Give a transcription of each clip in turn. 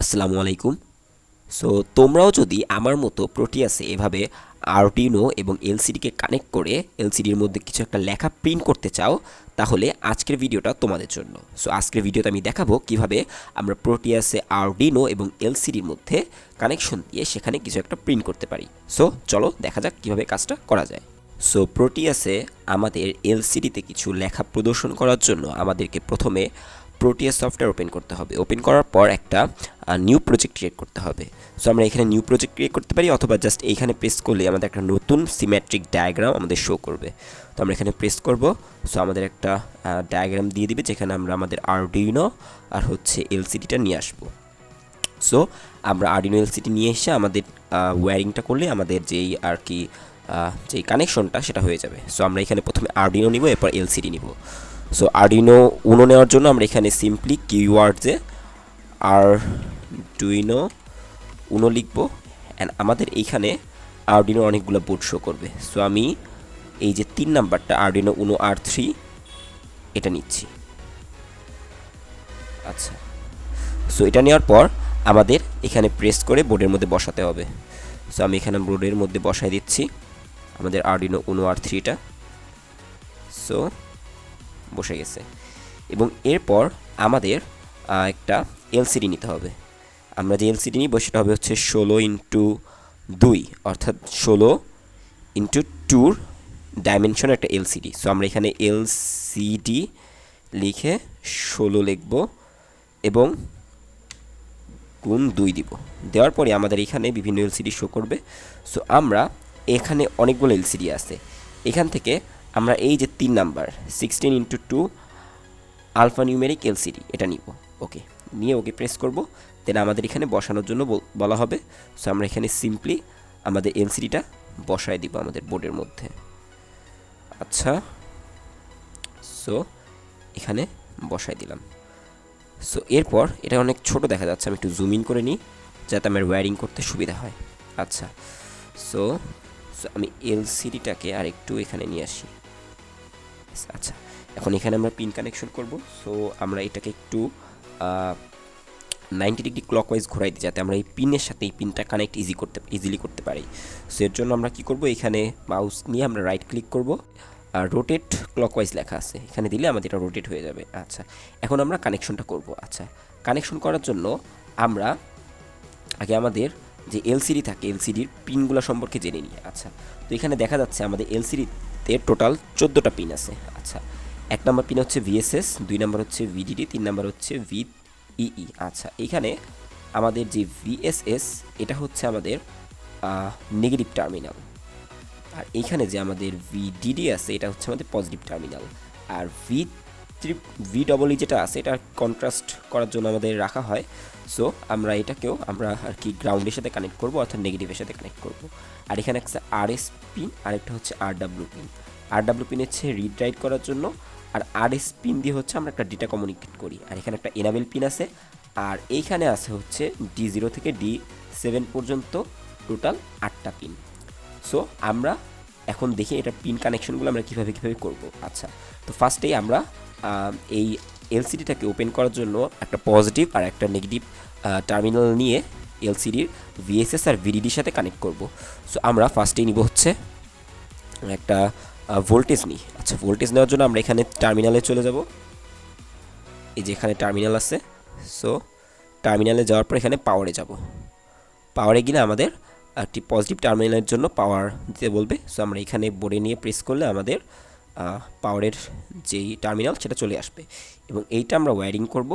আসসালামু আলাইকুম। সো তোমরাও যদি আমার মতো প্রোটিয়াসে এভাবে আরডিনো এবং এলসিডিকে কানেক্ট করে এলসিডির মধ্যে কিছু একটা লেখা প্রিন্ট করতে চাও, তাহলে আজকের ভিডিওটা তোমাদের জন্য। সো আজকের ভিডিওতে আমি দেখাবো কিভাবে আমরা প্রোটিয়াসে আরডিনো এবং এলসিডির মধ্যে কানেকশন দিয়ে সেখানে কিছু একটা প্রিন্ট করতে পারি। সো চলো দেখা যাক কিভাবে কাজটা করা যায়। সো প্রোটিয়াসে আমাদের এলসিডিতে কিছু লেখা প্রদর্শন করার জন্য আমাদেরকে প্রথমে প্রোটিয়াস সফটওয়্যার ওপেন করতে হবে। ওপেন করার পর একটা নিউ প্রজেক্ট ক্রিয়েট করতে হবে। সো আমরা এখানে নিউ প্রজেক্ট ক্রিয়েট করতে পারি, অথবা জাস্ট এইখানে প্রেস করলে আমাদের একটা নতুন সিমেট্রিক ডায়াগ্রাম আমাদের শো করবে। তো আমরা এখানে প্রেস করব। সো আমাদের একটা ডায়াগ্রাম দিয়ে দিবে যেখানে আমরা আমাদের আরডিনো আর হচ্ছে এলসিডিটা নিয়ে আসবো। সো আমরা আরডিনো এলসিডি নিয়ে এসে আমাদের ওয়্যারিংটা করলে আমাদের যেই আর কি যেই কানেকশনটা সেটা হয়ে যাবে। সো আমরা এখানে প্রথমে আরডিনো নিব, এরপর এলসিডি নিব। সো আরডিনো উনো নেওয়ার জন্য আমরা এখানে সিম্পলি কিওয়ার্ডসে আরডুইনো উনো লিখবো, অ্যান্ড আমাদের এইখানে আরডিনো অনেকগুলো বোর্ড শো করবে। সো আমি এই যে 3 নাম্বারটা আরডিনো উনো R3 এটা নিচ্ছি। আচ্ছা, সো এটা নেওয়ার পর আমাদের এখানে প্রেস করে বোর্ডের মধ্যে বসাতে হবে। সো আমি এখানে বোর্ডের মধ্যে বসাই দিচ্ছি আমাদের আরডিনো উনো R3টা। সো বসে গেছে, এবং এরপর আমাদের একটা এলসিডি নিতে হবে। আমরা যে এলসিডি নিব সেটা হবে হচ্ছে 16x2, অর্থাৎ 16x2 ডাইমেনশন একটা এলসিডি। সো আমরা এখানে এলসিডি লিখে 16 লিখব এবং গুণ 2 দিব। দেওয়ার পরে আমাদের এখানে বিভিন্ন এলসিডি শো করবে। সো আমরা এখানে অনেকগুলো এলসিডি আছে, এখান থেকে আমরা এই যে 3 number 16x2 alpha numeric LCD এটা নিব। ওকে, নিয়ে ওকে প্রেস করব। দেন আমাদের এখানে বসানোর জন্য বলা হবে। সো আমরা এখানে সিম্পলি আমাদের এলসিডিটা বসায় দিব আমাদের বোর্ডের মধ্যে। আচ্ছা, সো এখানে বসাই দিলাম। সো এরপর এটা অনেক ছোট দেখা যাচ্ছে, আমি একটু জুম ইন করে নিই যাতে আমার ওয়্যারিং করতে সুবিধা হয়। আচ্ছা, সো আমি এলসিডিটাকে আর একটু এখানে নিয়ে আসি। আচ্ছা, এখন এখানে আমরা পিন কানেকশন করব। সো আমরা এটাকে একটু 90 ডিগ্রি ক্লকওয়াইজ ঘোরাই দিই যাতে আমরা এই পিনের সাথে এই পিনটা কানেক্ট ইজিলি করতে পারি। সো এর জন্য আমরা কি করব, এখানে মাউস নিয়ে আমরা রাইট ক্লিক করব, আর রোটেট ক্লকওয়াইজ লেখা আছে, এখানে দিলে আমাদের এটা রোটেট হয়ে যাবে। আচ্ছা, এখন আমরা কানেকশনটা করব। আচ্ছা, কানেকশন করার জন্য আমরা আগে আমাদের যে এলসিডি থাকে এলসিডির পিনগুলো সম্পর্কে জেনে নিই। আচ্ছা, তো এখানে দেখা যাচ্ছে আমাদের এলসিডিতে টোটাল 14টা পিন আছে। আচ্ছা, 1 নম্বর পিন হচ্ছে ভিএসএস, 2 নম্বর হচ্ছে ভিডিডি, 3 নম্বর হচ্ছে ভিইই। আচ্ছা, এখানে আমাদের যে ভিএসএস এটা হচ্ছে আমাদের নেগেটিভ টার্মিনাল, আর এইখানে যে আমাদের ভিডিডি আছে এটা হচ্ছে আমাদের পজিটিভ টার্মিনাল, আর ভিডবলই যেটা আছে এটা কন্ট্রাস্ট করার জন্য আমাদের রাখা হয়। সো আমরা এটাকেও আমরা আর কি গ্রাউন্ডের সাথে কানেক্ট করব, অর্থাৎ নেগেটিভের সাথে কানেক্ট করব। আর এখানে একটা আরএস পিন আর একটা হচ্ছে আরডাব্লিউ পিন। আরডাব্লিউ পিন হচ্ছে রিড রাইট করার জন্য, আর আরএস পিন দিয়ে হচ্ছে আমরা একটা ডেটা কমিউনিকেট করি। আর এখানে একটা এনাবেল পিন আছে, আর এইখানে আছে হচ্ছে D0 থেকে D7 পর্যন্ত টোটাল 8টা পিন। সো আমরা এখন দেখি এটা পিন কানেকশনগুলো আমরা কীভাবে করব। আচ্ছা, তো ফার্স্টেই আমরা এই এলসিডিটাকে ওপেন করার জন্য একটা পজিটিভ আর একটা নেগেটিভ টার্মিনাল নিয়ে এলসিডির ভিএসএস আর ভিডিডির সাথে কানেক্ট করব। সো আমরা ফার্স্টেই নিব হচ্ছে একটা ভোল্টেজ নিই। আচ্ছা, ভোল্টেজ নেওয়ার জন্য আমরা এখানে টার্মিনালে চলে যাব। এই যে এখানে টার্মিনাল আছে, সো টার্মিনালে যাওয়ার পর এখানে পাওয়ারে যাব। পাওয়ারে গেলে আমাদের একটি পজিটিভ টার্মিনালের জন্য পাওয়ার দিতে বলবে। সো আমরা এখানে বোর্ডে নিয়ে প্রেস করলে আমাদের পাওয়ারের যেই টার্মিনাল সেটা চলে আসবে, এবং এইটা আমরা ওয়্যারিং করব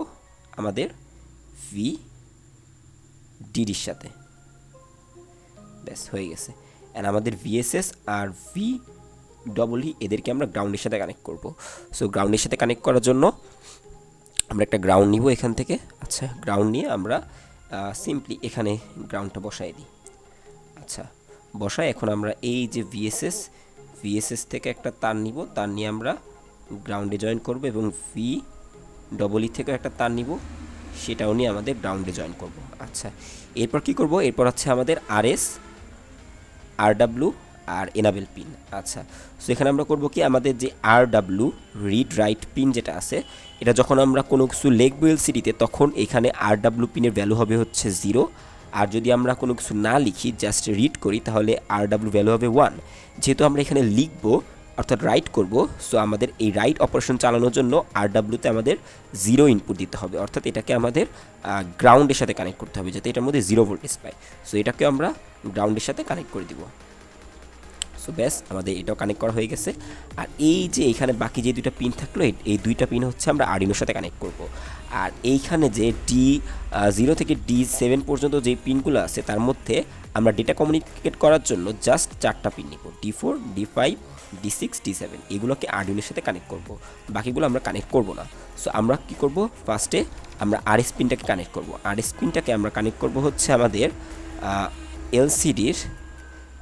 আমাদের ভিডিডির সাথে। ব্যাস হয়ে গেছে। অ্যান্ড আমাদের ভিএসএস আর ভিডবলই এদেরকে আমরা গ্রাউন্ডের সাথে কানেক্ট করব। সো গ্রাউন্ডের সাথে কানেক্ট করার জন্য আমরা একটা গ্রাউন্ড নিব এখান থেকে। আচ্ছা, গ্রাউন্ড নিয়ে আমরা সিম্পলি এখানে গ্রাউন্ডটা বসাই দিই। আচ্ছা, বসায় এখন আমরা এই যে ভিএসএস থেকে একটা তার নিব, তার নিয়ে আমরা গ্রাউন্ডে জয়েন করব, এবং ভিডবলই থেকে একটা তার নিব, সেটাও নিয়ে আমাদের গ্রাউন্ডে জয়েন করব। আচ্ছা, এরপর কি করব, এরপর হচ্ছে আমাদের আরএস, আরডাব্লিউ আর এনাবেল পিন। আচ্ছা, সো এখানে আমরা করব কি, আমাদের যে RW রিড রাইট পিন যেটা আছে, এটা যখন আমরা কোনো কিছু লিখবো এলসিডিতে, তখন এখানে RW পিনের ভ্যালু হবে হচ্ছে 0। আর যদি আমরা কোনো কিছু না লিখি, জাস্ট রিড করি, তাহলে RW ভ্যালু হবে 1। যেহেতু আমরা এখানে লিখবো অর্থাৎ রাইট করব, সো আমাদের এই রাইট অপারেশন চালানোর জন্য RW-তে আমাদের 0 ইনপুট দিতে হবে, অর্থাৎ এটাকে আমাদের গ্রাউন্ডের সাথে কানেক্ট করতে হবে যাতে এটার মধ্যে 0 ভোল্টেজ পায়। সো এটাকে আমরা গ্রাউন্ডের সাথে কানেক্ট করে দিব। সো ব্যাস, আমাদের এটাও কানেক্ট করা হয়ে গেছে। আর এই যে এইখানে বাকি যে দুইটা পিন থাকলো, এই দুইটা পিন হচ্ছে আমরা আরডিনোর সাথে কানেক্ট করব। আর এইখানে যে D0 থেকে D7 পর্যন্ত যে পিনগুলো আছে, তার মধ্যে আমরা ডেটা কমিউনিকেট করার জন্য জাস্ট 4টা পিন নিব, D4, D5, D6, D7। এগুলোকে আরডিনোর সাথে কানেক্ট করব, বাকিগুলো আমরা কানেক্ট করব না। সো আমরা কি করব, ফার্স্টে আমরা RS পিনটাকে কানেক্ট করব। RS পিনটাকে আমরা কানেক্ট করব হচ্ছে আমাদের এলসিডির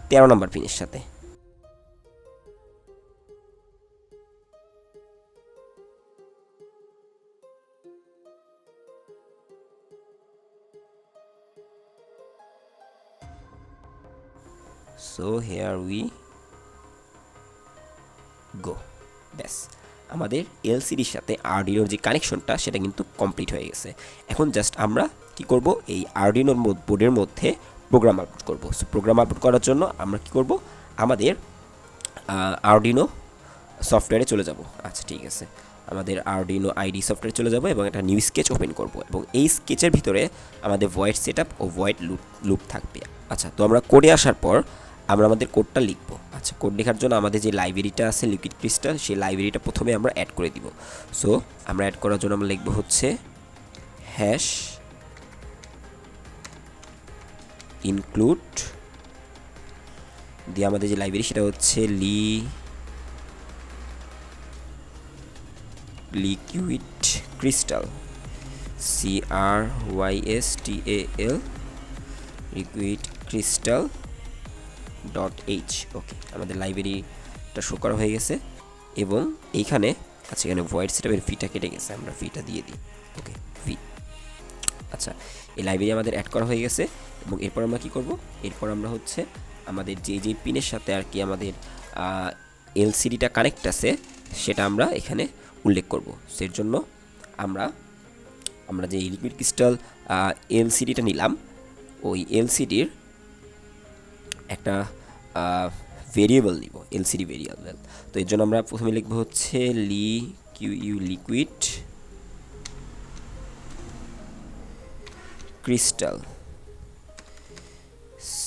13 নম্বর পিনের সাথে। So here we go. ব্যাস, আমাদের এলসিডির সাথে আরডিনোর যে কানেকশনটা সেটা কিন্তু কমপ্লিট হয়ে গেছে। এখন জাস্ট আমরা কি করব, এই আরডিনোর বোর্ডের মধ্যে প্রোগ্রাম আপলোড করব। সো প্রোগ্রাম আপলোড করার জন্য আমরা কি করব, আমাদের আরডিনো সফটওয়্যারে চলে যাব। আচ্ছা ঠিক আছে, আমাদের আরডিনো আইডি সফটওয়্যারে চলে যাব এবং একটা নিউ স্কেচ ওপেন করব, এবং এই স্কেচের ভিতরে আমাদের ভয়েড সেটআপ ও ভয়েড লুপ থাকবে। আচ্ছা, তো আমরা কোডে আসার পর আমরা আমাদের কোডটা লিখব। আচ্ছা, কোড লেখার জন্য আমাদের যে লাইব্রেরিটা আছে লিকুইড ক্রিস্টাল, সেই লাইব্রেরিটা প্রথমে আমরা অ্যাড করে দিব। সো আমরা অ্যাড করার জন্য আমরা লিখব হচ্ছে হ্যাশ ইনক্লুড দিয়ে আমাদের যে লাইব্রেরি সেটা হচ্ছে liquid crystal, CRYSTAL liquid crystal .h। ওকে, আমাদের লাইব্রেরিটা শো করা হয়ে গেছে। এবং এইখানে আচ্ছা, এখানে ভয়েড সেটআপের ফিটা কেটে গেছে, আমরা ফিটা দিয়ে দিই। ওকে, ফি। আচ্ছা, এই লাইব্রেরি আমাদের অ্যাড করা হয়ে গেছে। এবং এরপর আমরা কি করব, এরপর আমরা হচ্ছে আমাদের যে পিনের সাথে আর কি আমাদের এলসিডিটা কানেক্ট আছে সেটা আমরা এখানে উল্লেখ করব। সের জন্য আমরা যে লিকুইড ক্রিস্টাল এলসিডিটা নিলাম, ওই এলসিডির একটা ভেরিয়েবল নিব, এলসিডি ভেরিয়েবল। তো এর জন্য আমরা প্রথমে লিখব হচ্ছে liquid crystal,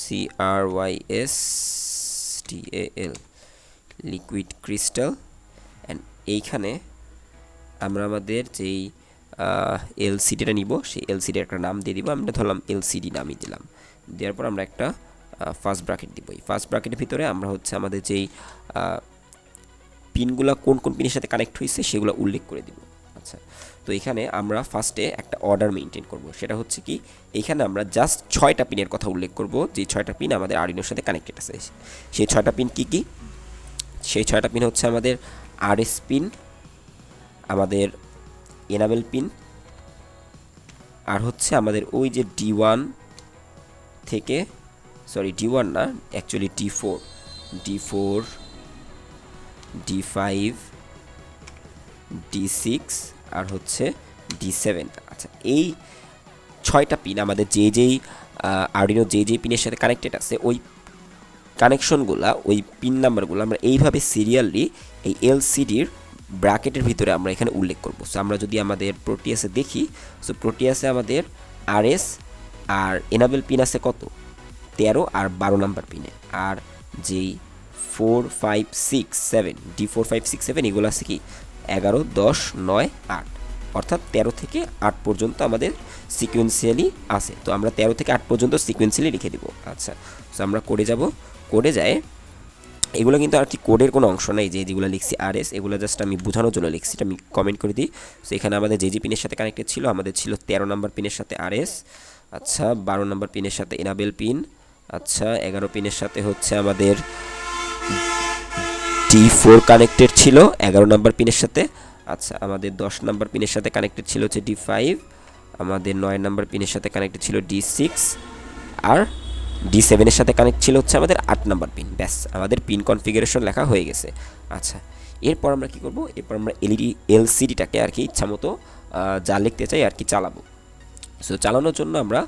CRYSTAL liquid crystal. And এইখানে আমরা আমাদের যেই এলসিডিটা নিব সেই এলসিডির একটা নাম দিয়ে দিব। আমরা ধরলাম এলসিডি নামই দিলাম। দেওয়ার পর আমরা একটা ফার্স্ট ব্র্যাকেট দিব। এই ফার্স্ট ব্র্যাকেটের ভিতরে আমরা হচ্ছে আমাদের যেই পিনগুলো কোন কোন পিনের সাথে কানেক্ট হয়েছে সেগুলো উল্লেখ করে দিব। আচ্ছা, তো এখানে আমরা ফার্স্টে একটা অর্ডার মেনটেন করব। সেটা হচ্ছে কি, এইখানে আমরা জাস্ট 6টা পিনের কথা উল্লেখ করব, যে 6টা পিন আমাদের আরডিনোর সাথে কানেক্টেড আছে। সেই 6টা পিন কি কি? সেই 6টা পিন হচ্ছে আমাদের RS পিন, আমাদের এনাবেল পিন, আর হচ্ছে আমাদের ওই যে D1 থেকে, সরি D1 না, অ্যাকচুয়ালি D4, D5, D6 আর হচ্ছে D7। আচ্ছা, এই 6টা পিন আমাদের যেই আরডিনো যেই পিনের সাথে কানেক্টেড আছে, ওই কানেকশনগুলো, ওই পিন নাম্বারগুলো আমরা এইভাবে সিরিয়ালি এই এলসিডির ব্র্যাকেটের ভিতরে আমরা এখানে উল্লেখ করব। সো আমরা যদি আমাদের প্রোটিয়াসে দেখি, সো প্রোটিয়াসে আমাদের RS আর এনাবেল পিন আছে কত, 13 আর 12 নাম্বার পিনে। আর যেই 4, 5, 6, 7 D4, 5, 6, 7 এগুলো আছে কি 11, 10, 9, 8, অর্থাৎ 13 থেকে 8 পর্যন্ত আমাদের সিকোয়েন্সিয়ালি আছে। তো আমরা 13 থেকে 8 পর্যন্ত সিকোয়েন্সিয়ালি লিখে দিব। আচ্ছা, সো আমরা কোডে যাব। কোডে যায়, এগুলো কিন্তু আর কি কোডের কোনো অংশ নাই, যেগুলো লিখছি RS, এগুলো জাস্ট আমি বোঝানোর জন্য লিখছি, এটা আমি কমেন্ট করে দিই। সো এখানে আমাদের যে পিনের সাথে কানেক্টেড ছিল, আমাদের ছিল 13 নম্বর পিনের সাথে RS, আচ্ছা 12 নম্বর পিনের সাথে এনাবেল পিন, আচ্ছা 11 পিনের সাথে হচ্ছে আমাদের D4 কানেক্টেড ছিল 11 নম্বর পিনের সাথে। আচ্ছা, আমাদের 10 নম্বর পিনের সাথে কানেক্টেড ছিল হচ্ছে D5, আমাদের 9 নম্বর পিনের সাথে কানেক্টেড ছিল D6, আর D7 এর সাথে কানেক্ট ছিল হচ্ছে আমাদের 8 নাম্বার পিন। ব্যাস আমাদের পিন কনফিগারেশন লেখা হয়ে গেছে। আচ্ছা, এরপর আমরা কি করব, এরপর আমরা এলসিডিটাকে আর কি ইচ্ছামতো যা লিখতে চাই আর কি চালাবো। সো চালানোর জন্য আমরা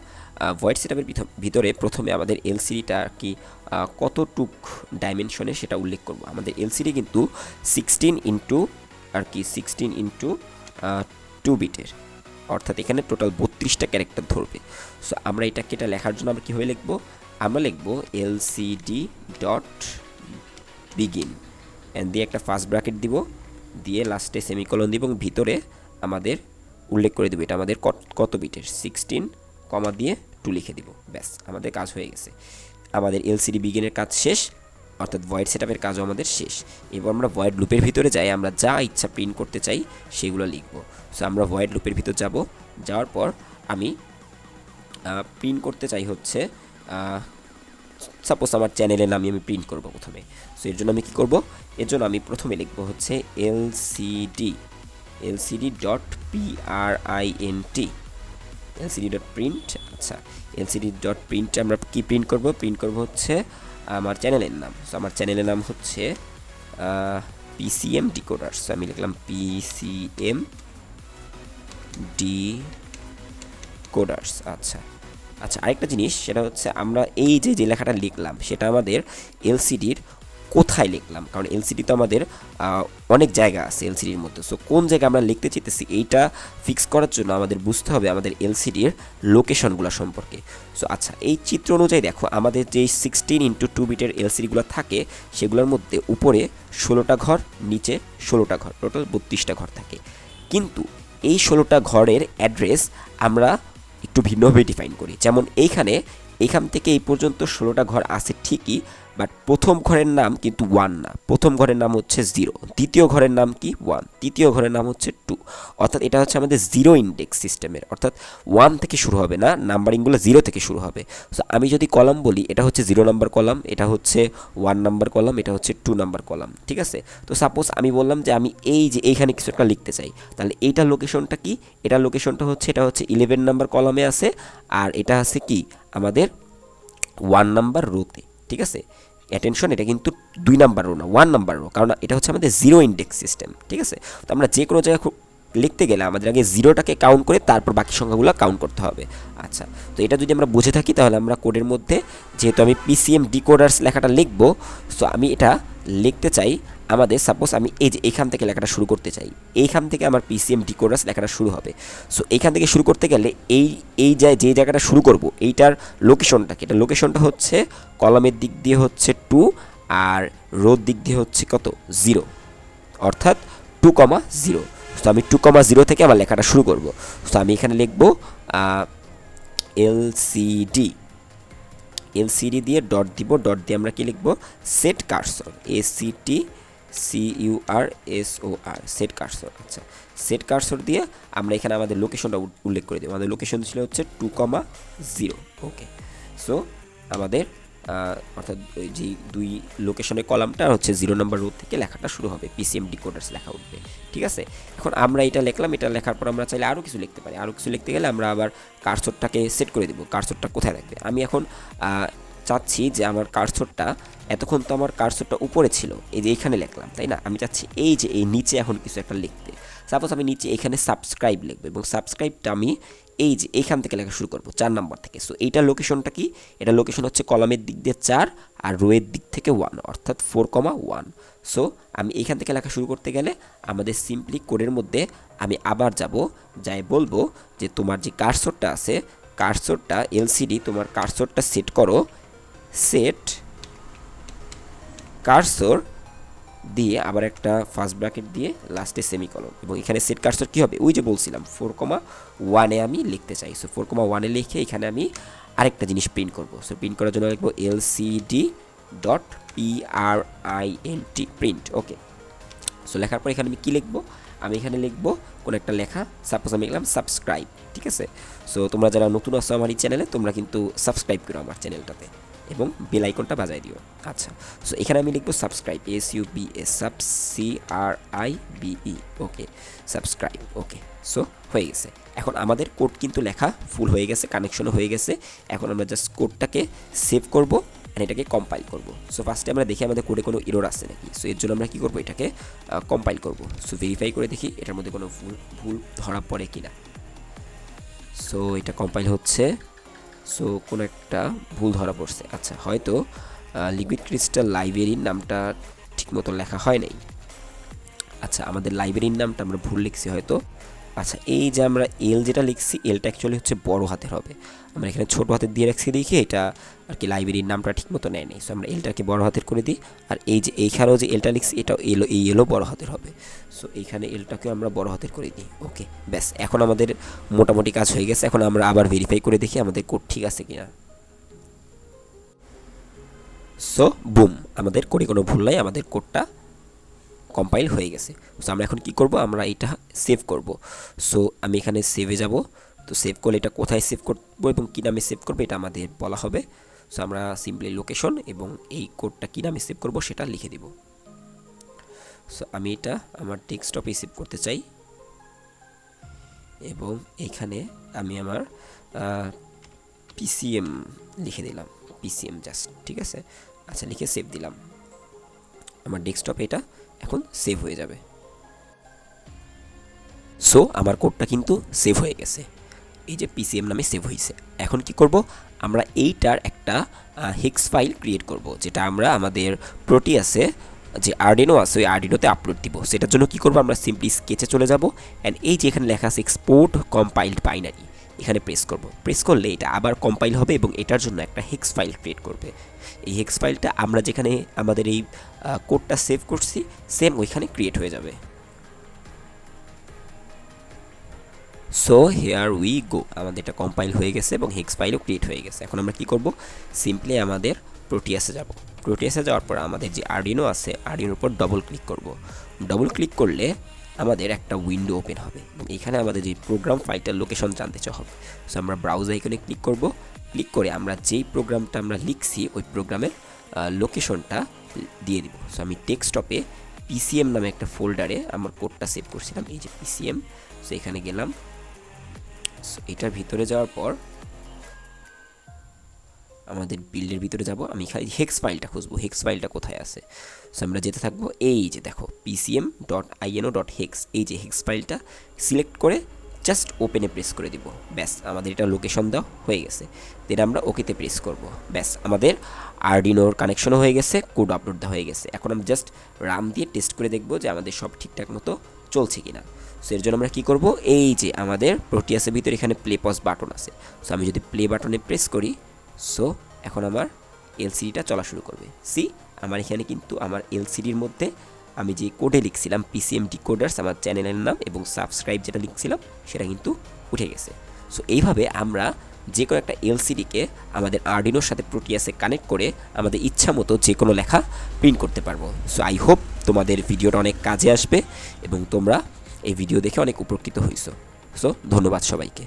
ভয়েড সেটআপের ভিতরে প্রথমে আমাদের এলসিডিটা আর কি কতটুক ডাইমেনশনে সেটা উল্লেখ করব। আমাদের এলসিডি কিন্তু 16 × 2 বিটের, অর্থাৎ এখানে টোটাল 32টা ক্যারেক্টার ধরবে। সো আমরা এটাকে এটা লেখার জন্য আমরা কীভাবে লিখবো, আমরা লিখবো এলসিডি ডট বিগিন অ্যান্ড দিয়ে একটা ফার্স্ট ব্র্যাকেট দিব, দিয়ে লাস্টে সেমিকোলন দিব এবং ভিতরে আমাদের উল্লেখ করে দেবো এটা আমাদের কত বিটের, 16 কমা দিয়ে 2 লিখে দিব। ব্যাস আমাদের কাজ হয়ে গেছে, আমাদের এলসিডি বিগিনের কাজ শেষ, অর্থাৎ ভয়েড সেটআপের কাজও আমাদের শেষ। এবার আমরা ভয়েড লুপের ভিতরে যাই, আমরা যা ইচ্ছা প্রিন্ট করতে চাই সেগুলো লিখব। সো আমরা ভয়েড লুপের ভিতর যাব, যাওয়ার পর আমি প্রিন্ট করতে চাই হচ্ছে সাপোজ আমার চ্যানেলের নামে আমি প্রিন্ট করব প্রথমে। সো এর জন্য আমি কী করব, এর জন্য আমি প্রথমে লিখব হচ্ছে LCD dot P R I N T, LCD dot print. আচ্ছা, এলসিডি ডট প্রিন্টে আমরা কি প্রিন্ট করব হচ্ছে আমার চ্যানেলের নাম। সো আমার চ্যানেলের নাম হচ্ছে পিসিএম ডিকোডার্স। আমি লিখলাম পিসিএম ডিকোডার্স। আচ্ছা আচ্ছা, আরেকটা জিনিস সেটা হচ্ছে আমরা এই যে লেখাটা লিখলাম সেটা আমাদের এলসিডির কোথায় লিখলাম, কারণ এলসিডি তো আমাদের অনেক জায়গা আছে এলসিডির মধ্যে। সো কোন জায়গায় আমরা লিখতে চাইতেছি এইটা ফিক্স করার জন্য আমাদের বুঝতে হবে আমাদের এলসিডির লোকেশনগুলো সম্পর্কে। সো আচ্ছা, এই চিত্র অনুযায়ী দেখো আমাদের যে 16 × 2 বিটের এলসিডিগুলো থাকে সেগুলোর মধ্যে উপরে 16টা ঘর, নিচে 16টা ঘর, টোটাল 32টা ঘর থাকে। কিন্তু এই 16টা ঘরের অ্যাড্রেস আমরা একটু ভিন্নভাবে ডিফাইন করি। যেমন এইখান থেকে এই পর্যন্ত 16টা ঘর আছে ঠিকই, বাট প্রথম ঘরের নাম কিন্তু 1 না, প্রথম ঘরের নাম হচ্ছে 0, দ্বিতীয় ঘরের নাম কি 1, তৃতীয় ঘরের নাম হচ্ছে 2। অর্থাৎ এটা হচ্ছে আমাদের 0 ইন্ডেক্স সিস্টেমের, অর্থাৎ 1 থেকে শুরু হবে না, নাম্বারিংগুলো 0 থেকে শুরু হবে। সো আমি যদি কলাম বলি, এটা হচ্ছে 0 নাম্বার কলাম, এটা হচ্ছে 1 নাম্বার কলাম, এটা হচ্ছে 2 নাম্বার কলাম, ঠিক আছে। তো সাপোজ আমি বললাম যে আমি এইখানে কিছু একটা লিখতে চাই, তাহলে এইটার লোকেশনটা কি, এটার লোকেশনটা হচ্ছে এটা হচ্ছে 11 নাম্বার কলামে আছে, আর এটা আছে কি আমাদের 1 নাম্বার রোতে, ঠিক আছে। অ্যাটেনশন, এটা কিন্তু 2 নাম্বার রো না, 1 নাম্বার রো, কারণ এটা হচ্ছে আমাদের 0 ইন্ডেক্স সিস্টেম, ঠিক আছে। তো আমরা যে কোনো জায়গায় লিখতে গেলে আমাদের আগে 0টাকে কাউন্ট করে তারপর বাকি সংখ্যাগুলো কাউন্ট করতে হবে। আচ্ছা, তো এটা যদি আমরা বুঝে থাকি তাহলে আমরা কোডের মধ্যে, যেহেতু আমি পিসিএম ডিকোডার্স লেখাটা লিখব, সো আমি এটা লিখতে চাই আমাদের, সাপোজ আমি এখান থেকে লেখাটা শুরু করতে চাই, এইখান থেকে আমার পিসিএম ডিকোডার্স লেখাটা শুরু হবে। সো এইখান থেকে শুরু করতে গেলে যে জায়গাটা শুরু করব এইটার লোকেশনটাকে, এটা লোকেশনটা হচ্ছে কলামের দিক দিয়ে হচ্ছে 2 আর রোর দিক দিয়ে হচ্ছে কত 0, অর্থাৎ 2,0। তো আমি 2,0 থেকে আমার লেখাটা শুরু করব। সো আমি এখানে লিখব এলসিডি দিয়ে ডট দিব, ডট দিয়ে আমরা কি লিখব set cursor, ACTCURSOR, set cursor. আচ্ছা, সেট কার্সর দিয়ে আমরা এখানে আমাদের লোকেশনটা উল্লেখ করে দেবো। আমাদের লোকেশন ছিল হচ্ছে 2,0। ওকে, সো আমাদের অর্থাৎ ওই যে 2 লোকেশনের কলামটা হচ্ছে 0 নাম্বার রো থেকে লেখাটা শুরু হবে, পিসিএম ডিকোডার্স লেখা উঠবে, ঠিক আছে। এখন আমরা এটা লিখলাম, এটা লেখার পর আমরা চাইলে আরও কিছু লিখতে পারি। আরও কিছু লিখতে গেলে আমরা আবার কার্সরটাকে সেট করে দেবো, কার্সরটা কোথায় রাখবে। আমি এখন চাচ্ছি যে আমার কার্সরটা, এতক্ষণ তো আমার কার্সরটা উপরে ছিল, এই যে এইখানে লিখলাম, তাই না। আমি চাচ্ছি এই যে এই নিচে এখন কিছু একটা লিখতে। সাপোজ আমি নিচে এখানে সাবস্ক্রাইব লিখবো, এবং সাবস্ক্রাইবটা আমি এই যে এইখান থেকে লেখা শুরু করবো 4 নাম্বার থেকে। সো এইটার লোকেশনটা কি, এটা লোকেশন হচ্ছে কলামের দিক দিয়ে 4 আর রোয়ের দিক থেকে 1, অর্থাৎ 4,1। সো আমি এইখান থেকে লেখা শুরু করতে গেলে আমাদের সিম্পলি কোডের মধ্যে আমি আবার যাই বলবো যে তোমার যে কার্সরটা আছে, কার্সরটা এলসিডি তোমার কার্সরটা সেট করো, সেট কার্সর দিয়ে আবার একটা ফার্স্ট ব্র্যাকেট দিয়ে লাস্টে সেমিকলন, এবং এখানে সেট কার্সর কী হবে, ওই যে বলছিলাম 4,1 আমি লিখতে চাই। সো 4,1 লিখে এখানে আমি আরেকটা জিনিস প্রিন্ট করব। সো প্রিন্ট করার জন্য লিখবো এলসিডি ডট PRINT, প্রিন্ট। ওকে, সো লেখার পর এখানে আমি কী লিখবো, আমি এখানে লিখবো কোনো একটা লেখা, সাপোজ আমি লিখলাম সাবস্ক্রাইব, ঠিক আছে। সো তোমরা যারা নতুন আসো আমার এই চ্যানেলে, তোমরা কিন্তু সাবস্ক্রাইব করো আমার চ্যানেলটাতে এবং বেল আইকনটা বাজায় দিও। আচ্ছা, সো এখানে আমি লিখবো সাবস্ক্রাইব, SUBSCRIBE, ওকে সাবস্ক্রাইব। ওকে, সো হয়ে গেছে। এখন আমাদের কোড কিন্তু লেখা ফুল হয়ে গেছে, কানেকশনও হয়ে গেছে। এখন আমরা জাস্ট কোডটাকে সেভ করব অ্যান্ড এটাকে কম্পাইল করব। সো ফার্স্টে আমরা দেখি আমাদের কোডে কোনো এরর আছে নাকি। সো এর জন্য আমরা কী করবো, এটাকে কম্পাইল করব। সো ভেরিফাই করে দেখি এটার মধ্যে কোনো ভুল ধরা পড়ে কি না। সো এটা কম্পাইল হচ্ছে। সো কোনো একটা ভুল ধরা পড়ছে। আচ্ছা, হয়তো লিকুইড ক্রিস্টাল লাইব্রেরির নামটা ঠিকমতো লেখা হয় নাই। আচ্ছা, আমাদের লাইব্রেরির নামটা আমরা ভুল লিখছি হয়তো। আচ্ছা, এই যে আমরা এল যেটা লিখছি, এলটা অ্যাকচুয়ালি হচ্ছে বড় হাতের হবে। আমরা এখানে ছোটো হাতের দিয়ে রাখছি দেখি এটা আর কি লাইব্রেরির নামটা ঠিকমতো নেয় নেই। সো আমরা এলটাকে বড় হাতের করে দিই। আর এই যে এইখানেও যে এলটা লিখছি এটাও এই এলও বড় হাতের হবে। সো এইখানে এলটাকে আমরা বড় হাতের করে দিই। ওকে, ব্যাস, এখন আমাদের মোটামুটি কাজ হয়ে গেছে। এখন আমরা আবার ভেরিফাই করে দেখি আমাদের কোড ঠিক আছে কিনা। সো বুম, আমাদের কোডে কোনো ভুল নাই, আমাদের কোডটা কম্পাইল হয়ে গেছে। সো আমরা এখন কি করব, আমরা এটা সেভ করব। সো আমি এখানে সেভে যাব। তো সেভ করলে এটা কোথায় সেভ করব এবং কী নামে সেভ করবো এটা আমাদের বলা হবে। সো আমরা সিম্পলি লোকেশন এবং এই কোডটা কী নামে সেভ করব সেটা লিখে দিব। সো আমি এটা আমার ডেস্কটপে সেভ করতে চাই এবং এইখানে আমি আমার পিসিএম লিখে দিলাম, পিসিএম জাস্ট, ঠিক আছে। আচ্ছা, লিখে সেভ দিলাম। আমার ডেস্কটপে এটা এখন সেভ হয়ে যাবে। সো আমার কোডটা কিন্তু সেভ হয়ে গেছে, এই যে পিসিএম নামে সেভ হয়েছে। এখন কি করব, আমরা এইটার একটা হেক্স ফাইল ক্রিয়েট করব, যেটা আমরা আমাদের প্রোটিয়াসে যে আর্ডিনো আছে ওই আর্ডিনোতে আপলোড দিব। সেটার জন্য কি করব, আমরা সিম্পলি স্কেচে চলে যাব অ্যান্ড এই যে এখানে লেখা আছে এক্সপোর্ট কম্পাইলড বাইনারি, এখানে প্রেস করব। প্রেস করলে এটা আবার কম্পাইল হবে এবং এটার জন্য একটা হেক্স ফাইল ক্রিয়েট করবে। এই হেক্স ফাইলটা আমরা যেখানে আমাদের এই কোডটা সেভ করছি সেম ওইখানে ক্রিয়েট হয়ে যাবে। সো হেয়ার উই গো, আমাদের এটা কম্পাইল হয়ে গেছে এবং হেক্স ফাইলও ক্রিয়েট হয়ে গেছে। এখন আমরা কি করব, সিম্পলি আমাদের প্রোটিয়াসে যাব। প্রোটিয়াসে যাওয়ার পর আমাদের যে আর্ডিনো আছে আর্ডিনোর উপর ডবল ক্লিক করব। ডবল ক্লিক করলে আমাদের একটা উইন্ডো ওপেন হবে এবং এখানে আমাদের যে প্রোগ্রাম ফাইলটার লোকেশন জানতে চাওয়া হবে। সো আমরা ব্রাউজার আইকনে ক্লিক করব। ক্লিক করে আমরা যেই প্রোগ্রামটা আমরা লিখছি ওই প্রোগ্রামের লোকেশনটা দিয়ে দিব। সো আমি ডেস্কটপে পিসিএম নামে একটা ফোল্ডারে আমার কোডটা সেভ করছিলাম, এই যে পিসিএম। সো এখানে গেলাম। এটার ভিতরে যাওয়ার পর আমাদের বিল্ডের ভিতরে যাব। আমি খালি হেক্স ফাইলটা খুঁজবো, হেক্স ফাইলটা কোথায় আছে। সো আমরা যেতে থাকবো, এই যে দেখো pcm.ino.hex, এই যে হেক্স ফাইলটা সিলেক্ট করে জাস্ট ওপেনে প্রেস করে দিব। ব্যাস, আমাদের এটা লোকেশন দেওয়া হয়ে গেছে। দেন আমরা ওকেতে প্রেস করব। ব্যাস, আমাদের আর্ডিনোর কানেকশনও হয়ে গেছে, কোড আপলোড দেওয়া হয়ে গেছে। এখন আমি জাস্ট রাম দিয়ে টেস্ট করে দেখব যে আমাদের সব ঠিকঠাক মতো চলছে কিনা। সো এর জন্য আমরা কী করব, এই যে আমাদের প্রোটিয়াসের ভিতরে এখানে প্লে পজ বাটন আছে। সো আমি যদি প্লে বাটনে প্রেস করি, সো এখন আমার এলসিডিটা চলা শুরু করবে। সি, আমার এখানে কিন্তু আমার এলসিডির মধ্যে আমি যে কোডে লিখছিলাম পিসিএম ডিকোডার্স আমার চ্যানেলের নাম এবং সাবস্ক্রাইব যেটা লিখছিলাম সেটা কিন্তু উঠে গেছে। সো এইভাবে আমরা যে কোনো একটা এলসিডিকে আমাদের আর্ডিনোর সাথে প্রোটিয়াসে কানেক্ট করে আমাদের ইচ্ছা মতো যে কোনো লেখা প্রিন্ট করতে পারবো। সো আই হোপ তোমাদের ভিডিওটা অনেক কাজে আসবে এবং তোমরা এই ভিডিও দেখে অনেক উপকৃত হইছো। সো ধন্যবাদ সবাইকে।